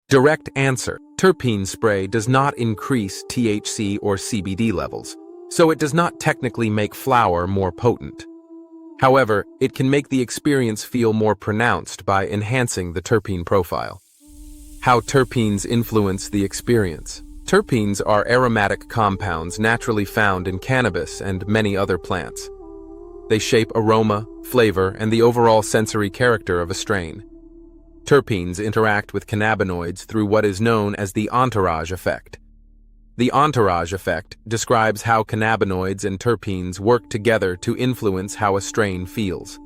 Direct answer. Terpene spray does not increase THC or CBD levels, so it does not technically make flower more potent. However, it can make the experience feel more pronounced by enhancing the terpene profile. How terpenes influence the experience. Terpenes are aromatic compounds naturally found in cannabis and many other plants. They shape aroma, flavor, and the overall sensory character of a strain. Terpenes interact with cannabinoids through what is known as the entourage effect. The entourage effect describes how cannabinoids and terpenes work together to influence how a strain feels.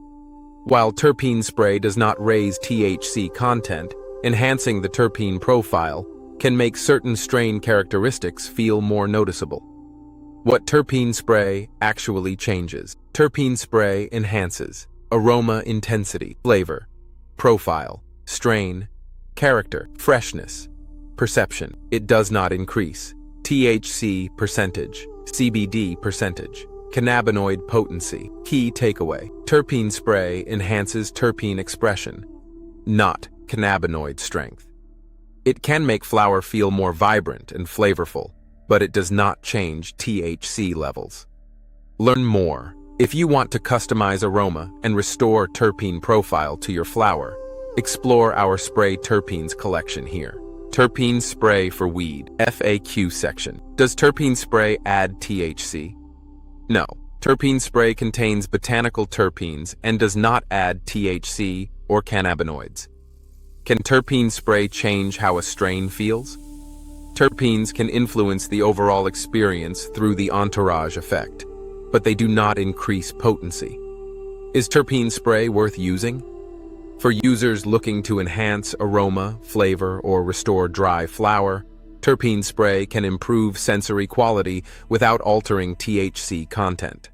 While terpene spray does not raise THC content, enhancing the terpene profile can make certain strain characteristics feel more noticeable. What terpene spray actually changes. Terpene spray enhances aroma intensity, flavor, profile, strain, character, freshness, perception. It does not increase THC percentage, CBD percentage, cannabinoid potency. Key takeaway. Terpene spray enhances terpene expression, not cannabinoid strength. It can make flower feel more vibrant and flavorful, but it does not change THC levels. Learn more. If you want to customize aroma and restore terpene profile to your flower, explore our spray terpenes collection here. Terpene spray for weed. FAQ section. Does terpene spray add THC? No. Terpene spray contains botanical terpenes and does not add THC or cannabinoids. Can terpene spray change how a strain feels? Terpenes can influence the overall experience through the entourage effect, but they do not increase potency. Is terpene spray worth using? For users looking to enhance aroma, flavor, or restore dry flower, terpene spray can improve sensory quality without altering THC content.